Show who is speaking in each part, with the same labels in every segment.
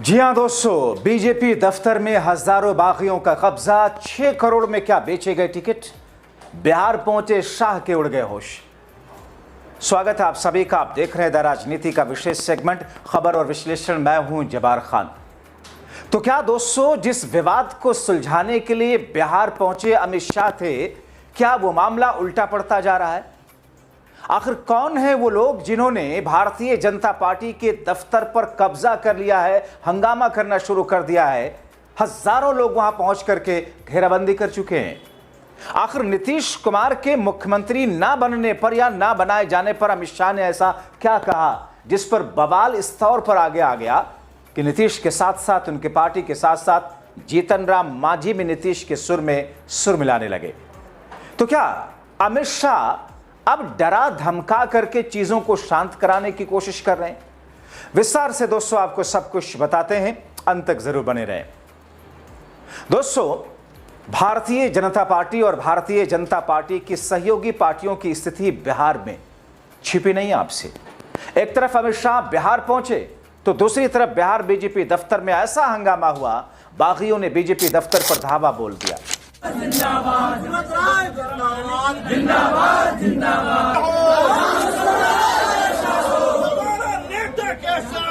Speaker 1: जी हां दोस्तों, बीजेपी दफ्तर में हजारों बागियों का कब्जा। 6 करोड़ में क्या बेचे गए टिकट? बिहार पहुंचे शाह के उड़ गए होश। स्वागत है आप सभी का। आप देख रहे हैं द राजनीति का विशेष सेगमेंट खबर और विश्लेषण। मैं हूं जबार खान। तो क्या दोस्तों, जिस विवाद को सुलझाने के लिए बिहार पहुंचे अमित शाह थे, क्या वो मामला उल्टा पड़ता जा रहा है? आखिर कौन है वो लोग जिन्होंने भारतीय जनता पार्टी के दफ्तर पर कब्जा कर लिया है, हंगामा करना शुरू कर दिया है? हजारों लोग वहां पहुंच करके घेराबंदी कर चुके हैं। आखिर नीतीश कुमार के मुख्यमंत्री ना बनने पर या ना बनाए जाने पर अमित शाह ने ऐसा क्या कहा जिस पर बवाल इस तौर पर आगे आ गया कि नीतीश के साथ साथ, उनके पार्टी के साथ साथ जीतन राम मांझी भी नीतीश के सुर में सुर मिलाने लगे। तो क्या अमित शाह अब डरा धमका करके चीजों को शांत कराने की कोशिश कर रहे हैं? विस्तार से दोस्तों आपको सब कुछ बताते हैं, अंत तक जरूर बने रहें। दोस्तों, भारतीय जनता पार्टी और भारतीय जनता पार्टी की सहयोगी पार्टियों की स्थिति बिहार में छिपी नहीं आपसे। एक तरफ अमित शाह बिहार पहुंचे तो दूसरी तरफ बिहार बीजेपी दफ्तर में ऐसा हंगामा हुआ, बागियों ने बीजेपी दफ्तर पर धावा बोल दिया।
Speaker 2: जिंदाबाद जिंदाबाद जिंदाबाद हमारा नेता कैसा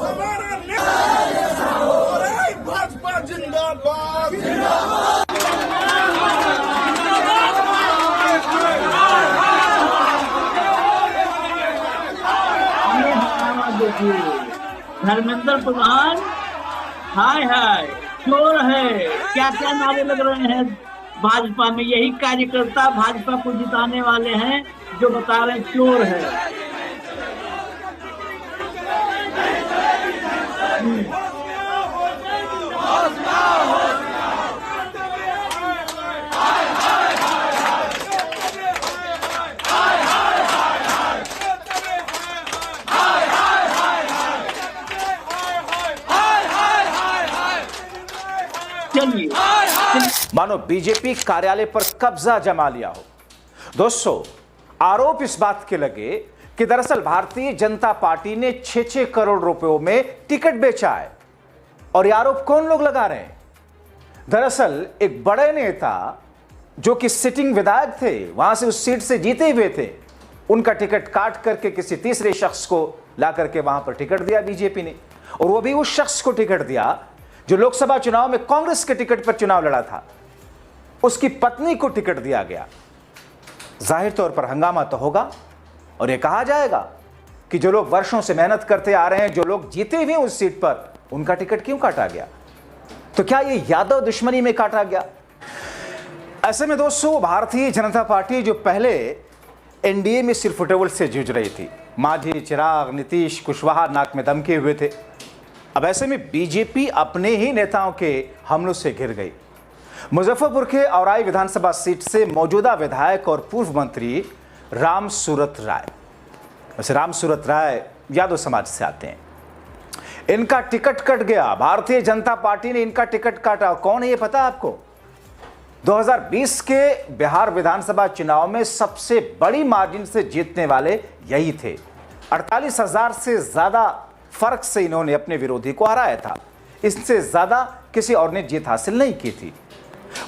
Speaker 2: हमारा नेता भाजपा जिंदाबाद
Speaker 3: धर्मेंद्र प्रधान हाय हाय चोर है, क्या क्या नारे लग रहे हैं भाजपा में। यही कार्यकर्ता भाजपा को जिताने वाले हैं जो बता रहे हैं चोर है।
Speaker 1: मानो बीजेपी कार्यालय पर कब्जा जमा लिया हो। दोस्तों, आरोप इस बात के लगे कि दरअसल भारतीय जनता पार्टी ने 6-6 करोड़ रुपयों में टिकट बेचा है। और ये आरोप कौन लोग लगा रहे हैं? दरअसल एक बड़े नेता जो कि सिटिंग विधायक थे, वहां से उस सीट से जीते हुए थे, उनका टिकट काट करके किसी तीसरे शख्स को ला करके वहां पर टिकट दिया बीजेपी ने। और वो भी उस शख्स को टिकट दिया जो लोकसभा चुनाव में कांग्रेस के टिकट पर चुनाव लड़ा था। उसकी पत्नी को टिकट दिया गया। जाहिर तौर पर हंगामा तो होगा और यह कहा जाएगा कि जो लोग वर्षों से मेहनत करते आ रहे हैं, जो लोग जीते हुए उस सीट पर, उनका टिकट क्यों काटा गया? तो क्या यह यादव दुश्मनी में काटा गया? ऐसे में दोस्तों, भारतीय जनता पार्टी जो पहले एनडीए में सिरफुटेवल से जूझ रही थी, मांझी, चिराग, नीतीश, कुशवाहा नाक में दम किए हुए थे, अब ऐसे में बीजेपी अपने ही नेताओं के हमलों से घिर गई। मुजफ्फरपुर के औराई विधानसभा सीट से मौजूदा विधायक और पूर्व मंत्री राम सूरत राय, वैसे राम सूरत राय यादव समाज से आते हैं, इनका टिकट कट गया। भारतीय जनता पार्टी ने इनका टिकट काटा। कौन है ये पता आपको? 2020 के बिहार विधानसभा चुनाव में सबसे बड़ी मार्जिन से जीतने वाले यही थे। 48,000 से ज्यादा फर्क से इन्होंने अपने विरोधी को हराया था। इससे ज्यादा किसी और ने जीत हासिल नहीं की थी।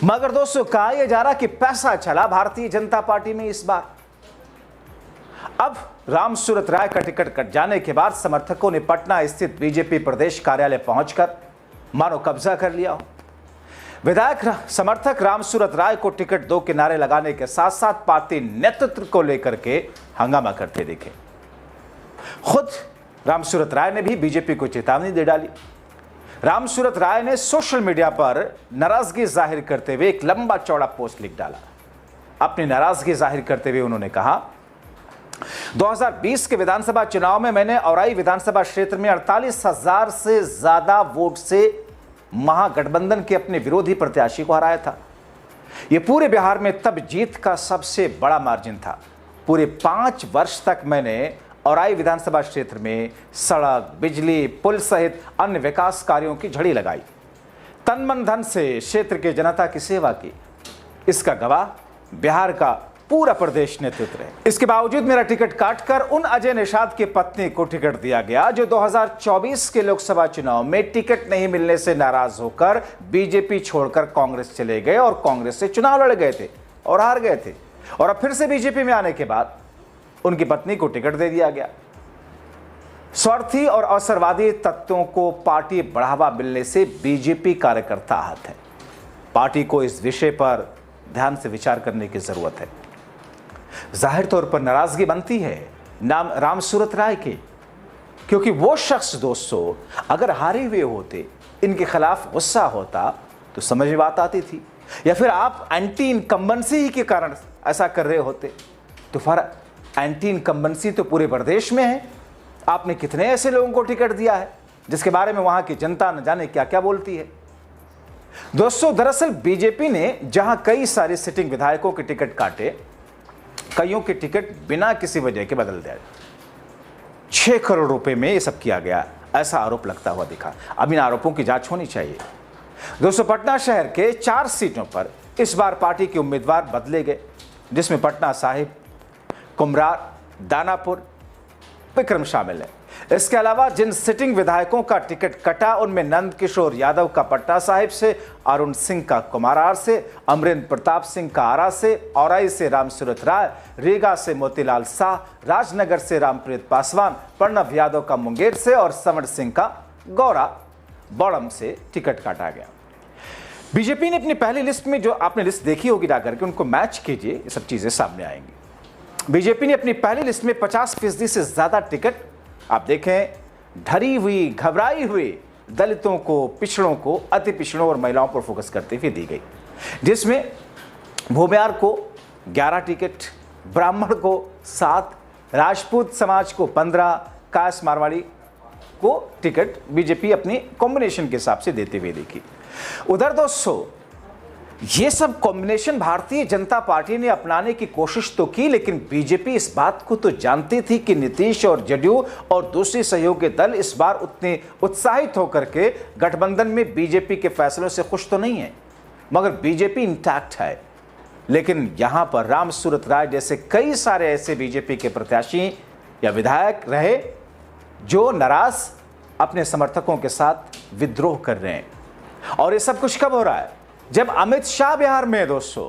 Speaker 1: मगर दोस्तों, कहा यह जा रहा कि पैसा चला भारतीय जनता पार्टी में इस बार। अब राम सूरत राय का टिकट कट जाने के बाद समर्थकों ने पटना स्थित बीजेपी प्रदेश कार्यालय पहुंचकर मानो कब्जा कर लिया हो। विधायक समर्थक राम सूरत राय को टिकट दो के नारे लगाने के साथ साथ पार्टी नेतृत्व को लेकर के हंगामा करते दिखे। खुद राम सूरत राय ने भी बीजेपी को चेतावनी दे डाली। राम सूरत राय ने सोशल मीडिया पर नाराजगी जाहिर करते हुए एक लंबा चौड़ा पोस्ट लिख डाला। अपनी नाराजगी जाहिर करते हुए उन्होंने कहा, 2020 के विधानसभा चुनाव में मैंने औराई विधानसभा क्षेत्र में 48,000 से ज्यादा वोट से महागठबंधन के अपने विरोधी प्रत्याशी को हराया था। यह पूरे बिहार में तब जीत का सबसे बड़ा मार्जिन था। पूरे 5 वर्ष तक मैंने औराई विधानसभा क्षेत्र में सड़क, बिजली, पुल सहित अन्य विकास कार्यों की झड़ी लगाई। तन मन धन से क्षेत्र के जनता की सेवा की। इसका गवाह बिहार का पूरा प्रदेश नेतृत्व रहे। इसके बावजूद मेरा टिकट काटकर उन अजय निषाद की पत्नी को टिकट दिया गया जो 2024 के लोकसभा चुनाव में टिकट नहीं मिलने से नाराज होकर बीजेपी छोड़कर कांग्रेस चले गए और कांग्रेस से चुनाव लड़ गए थे और हार गए थे, और अब फिर से बीजेपी में आने के बाद उनकी पत्नी को टिकट दे दिया गया। स्वार्थी और अवसरवादी तत्वों को पार्टी बढ़ावा मिलने से बीजेपी कार्यकर्ता आहत है। पार्टी को इस विषय पर ध्यान से विचार करने की जरूरत है। जाहिर तौर पर नाराजगी बनती है नाम रामसूरत राय की, क्योंकि वो शख्स दोस्तों अगर हारे हुए होते, इनके खिलाफ गुस्सा होता तो समझ में बात आती थी, या फिर आप एंटी इनकम्बेंसी ही के कारण ऐसा कर रहे होते। तो फिर एंटी इनकम्बेंसी तो पूरे प्रदेश में है। आपने कितने ऐसे लोगों को टिकट दिया है जिसके बारे में वहां की जनता न जाने क्या क्या बोलती है। दोस्तों दरअसल बीजेपी ने जहां कई सारे सिटिंग विधायकों के टिकट काटे, कईयों के टिकट बिना किसी वजह के बदल दिया। 6 करोड़ रुपए में यह सब किया गया, ऐसा आरोप लगता हुआ दिखा। अब इन आरोपों की जांच होनी चाहिए। दोस्तों पटना शहर के 4 सीटों पर इस बार पार्टी के उम्मीदवार बदले गए, जिसमें पटना साहिब, कुमरार, दानापुर, विक्रम शामिल है। इसके अलावा जिन सिटिंग विधायकों का टिकट कटा उनमें नंद किशोर यादव का पटना साहिब से, अरुण सिंह का कुमारार से, अमरेंद्र प्रताप सिंह का आरा से, औराई से रामसूरत राय, रीगा से मोतीलाल शाह, राजनगर से रामप्रीत पासवान, प्रणव यादव का मुंगेर से और संवर सिंह का गौरा बौड़म से टिकट काटा गया। बीजेपी ने अपनी पहली लिस्ट में, जो आपने लिस्ट देखी होगी जाकर के उनको मैच कीजिए, ये सब चीजें सामने आएंगी। बीजेपी ने अपनी पहली लिस्ट में 50% से ज्यादा टिकट, आप देखें, ढरी हुई, घबराई हुई दलितों को, पिछड़ों को, अति पिछड़ों और महिलाओं पर फोकस करते हुए दी गई, जिसमें भूमियार को 11 टिकट, ब्राह्मण को 7, राजपूत समाज को 15, काश मारवाड़ी को टिकट बीजेपी अपनी कॉम्बिनेशन के हिसाब से देते हुए देखी। उधर दोस्तों ये सब कॉम्बिनेशन भारतीय जनता पार्टी ने अपनाने की कोशिश तो की, लेकिन बीजेपी इस बात को तो जानती थी कि नीतीश और जदयू और दूसरे सहयोगी दल इस बार उतने उत्साहित होकर के गठबंधन में बीजेपी के फैसलों से खुश तो नहीं है, मगर बीजेपी इंटैक्ट है। लेकिन यहां पर रामसूरत राय जैसे कई सारे ऐसे बीजेपी के प्रत्याशी या विधायक रहे जो नाराज अपने समर्थकों के साथ विद्रोह कर रहे हैं। और ये सब कुछ कब हो रहा है? जब अमित शाह बिहार में, दोस्तों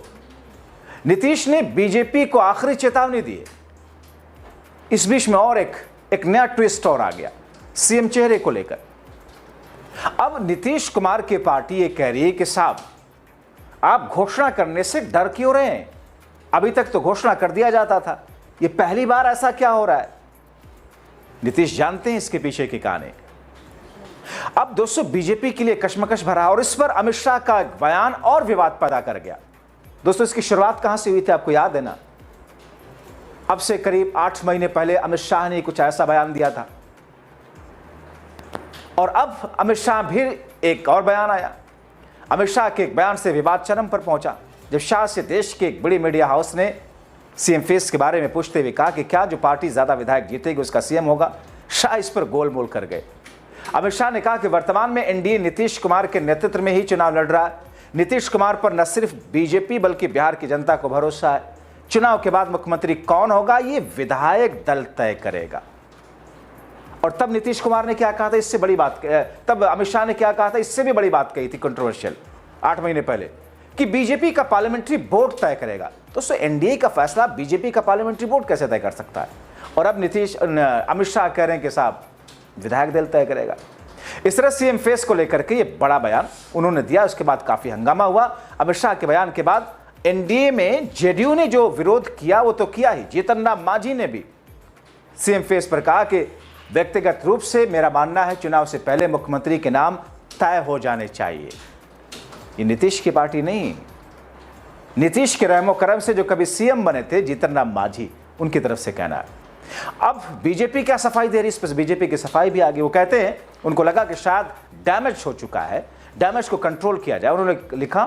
Speaker 1: नीतीश ने बीजेपी को आखिरी चेतावनी दी है। इस बीच में और एक नया ट्विस्ट और आ गया सीएम चेहरे को लेकर। अब नीतीश कुमार की पार्टी ये कह रही है कि साहब आप घोषणा करने से डर क्यों रहे हैं? अभी तक तो घोषणा कर दिया जाता था, ये पहली बार ऐसा क्या हो रहा है? नीतीश जानते हैं इसके पीछे की कहानी। अब दोस्तों बीजेपी के लिए कशमकश भरा, और इस पर अमित शाह का बयान और विवाद पैदा कर गया। दोस्तों इसकी शुरुआत कहां से हुई थी आपको याद है ना? अब से करीब 8 महीने पहले अमित शाह ने कुछ ऐसा बयान दिया था, और अब अमित शाह भी एक और बयान आया। अमित शाह के एक बयान से विवाद चरम पर पहुंचा जब शाह से देश के एक बड़ी मीडिया हाउस ने सीएम फेस के बारे में पूछते हुए कहा कि क्या जो पार्टी ज्यादा विधायक जीतेगी उसका सीएम होगा। शाह इस पर गोलमोल कर गए। अमित शाह ने कहा कि वर्तमान में एनडीए नीतीश कुमार के नेतृत्व में ही चुनाव लड़ रहा है। नीतीश कुमार पर न सिर्फ बीजेपी बल्कि बिहार की जनता को भरोसा है। चुनाव के बाद मुख्यमंत्री कौन होगा ये विधायक दल तय करेगा। और तब नीतीश कुमार ने क्या कहा था, इससे बड़ी बात, तब अमित शाह ने क्या कहा था, इससे भी बड़ी बात कही थी कंट्रोवर्शियल 8 महीने पहले, कि बीजेपी का पार्लियामेंट्री बोर्ड तय करेगा। तो एनडीए का फैसला बीजेपी का पार्लियामेंट्री बोर्ड कैसे तय कर सकता है? और अब अमित शाह कह रहे हैं कि साहब विधायक दल तय करेगा। इस तरह सीएम फेस को लेकर के ये बड़ा बयान उन्होंने दिया। उसके बाद काफी हंगामा हुआ। अमित शाह के बयान के बाद एनडीए में जेडीयू ने जो विरोध किया वो तो किया ही, जीतन राम मांझी ने भी सीएम फेस पर कहा कि व्यक्तिगत रूप से मेरा मानना है चुनाव से पहले मुख्यमंत्री के नाम तय हो जाने चाहिए। ये नीतीश की पार्टी नहीं, नीतीश के रहमो करम से जो कभी सीएम बने थे जीतन राम मांझी, उनकी तरफ से कहना है। अब बीजेपी क्या सफाई दे रही, इस पर बीजेपी की सफाई भी आ गई। वो कहते हैं उनको लगा कि शायद डैमेज हो चुका है, डैमेज को कंट्रोल किया जाए। उन्होंने लिखा,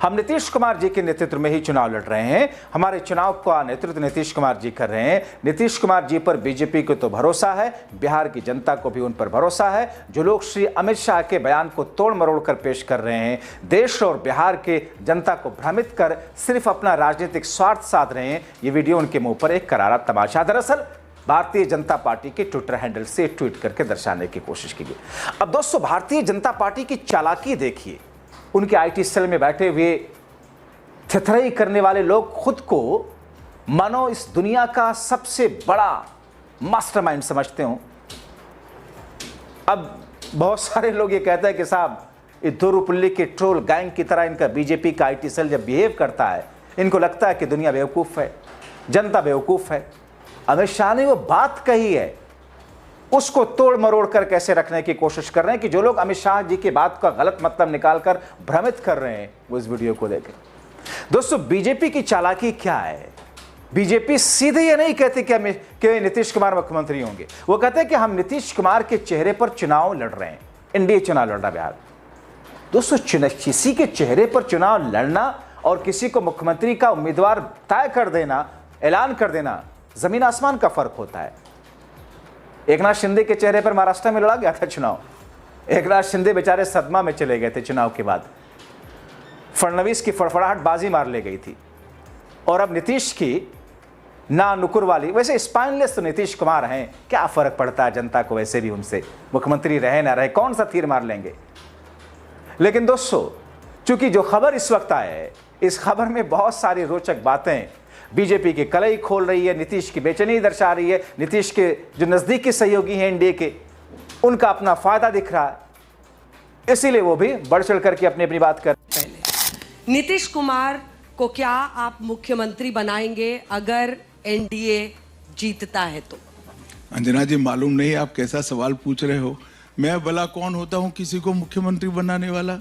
Speaker 1: हम नीतीश कुमार जी के नेतृत्व में ही चुनाव लड़ रहे हैं, हमारे चुनाव का नेतृत्व नीतीश कुमार जी कर रहे हैं। नीतीश कुमार जी पर बीजेपी को तो भरोसा है, बिहार की जनता को भी उन पर भरोसा है। जो लोग श्री अमित शाह के बयान को तोड़ मरोड़ कर पेश कर रहे हैं, देश और बिहार के जनता को भ्रमित कर सिर्फ अपना राजनीतिक स्वार्थ साध रहे हैं, ये वीडियो उनके मुंह पर एक करारा तमाचा। दरअसल भारतीय जनता पार्टी के ट्विटर हैंडल से ट्वीट करके दर्शाने की कोशिश की गई। अब दोस्तों, भारतीय जनता पार्टी की चालाकी देखिए। उनके आईटी सेल में बैठे हुए थिथरई करने वाले लोग खुद को मानो इस दुनिया का सबसे बड़ा मास्टरमाइंड समझते हो। अब बहुत सारे लोग ये कहते हैं कि साहब, ये दोरुपल्ली के ट्रोल गैंग की तरह इनका बीजेपी का आईटी सेल जब बिहेव करता है, इनको लगता है कि दुनिया बेवकूफ़ है, जनता बेवकूफ़ है। अमित शाह ने वो बात कही है, उसको तोड़ मरोड़ कर कैसे रखने की कोशिश कर रहे हैं कि जो लोग अमित शाह जी की बात का गलत मतलब निकालकर भ्रमित कर रहे हैं, वो इस वीडियो को देखें। दोस्तों, बीजेपी की चालाकी क्या है? बीजेपी सीधे ये नहीं कहती कि नीतीश कुमार मुख्यमंत्री होंगे, वो कहते हैं कि हम नीतीश कुमार के चेहरे पर चुनाव लड़ रहे हैं, एनडीए चुनाव लड़ रहा बिहार। दोस्तों, किसी के चेहरे पर चुनाव लड़ना और किसी को मुख्यमंत्री का उम्मीदवार तय कर देना, ऐलान कर देना, जमीन आसमान का फर्क होता है। एकनाथ शिंदे के चेहरे पर महाराष्ट्र में लड़ा गया था चुनाव। एकनाथ शिंदे बेचारे सदमा में चले गए थे चुनाव के बाद। फडणवीस की फड़फड़ाहट बाजी मार ले गई थी। और अब नीतीश की ना नुकुर वाली, वैसे स्पाइनलेस तो नीतीश कुमार हैं, क्या फर्क पड़ता है जनता को, वैसे भी उनसे मुख्यमंत्री रहे ना रहे कौन सा तीर मार लेंगे। लेकिन दोस्तों, चूंकि जो खबर इस वक्त आए है, इस खबर में बहुत सारी रोचक बातें बीजेपी की कलई खोल रही है, नीतीश की बेचैनी दर्शा रही है। नीतीश के जो नजदीकी सहयोगी हैं एनडीए के, उनका अपना फायदा दिख रहा है, इसीलिए वो भी बढ़ चढ़ करके अपनी अपनी बात कर।
Speaker 4: पहले नीतीश कुमार को क्या आप मुख्यमंत्री बनाएंगे अगर एनडीए जीतता है तो?
Speaker 5: अंजना जी, मालूम नहीं आप कैसा सवाल पूछ रहे हो। मैं भला कौन होता हूं किसी को मुख्यमंत्री बनाने वाला?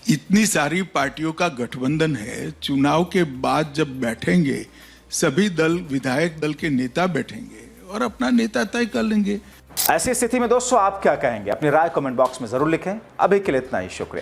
Speaker 5: इतनी सारी पार्टियों का गठबंधन है, चुनाव के बाद जब बैठेंगे सभी दल, विधायक दल के नेता बैठेंगे और अपना नेता तय कर लेंगे।
Speaker 1: ऐसी स्थिति में दोस्तों आप क्या कहेंगे? अपनी राय कमेंट बॉक्स में जरूर लिखें। अभी के लिए इतना ही, शुक्रिया।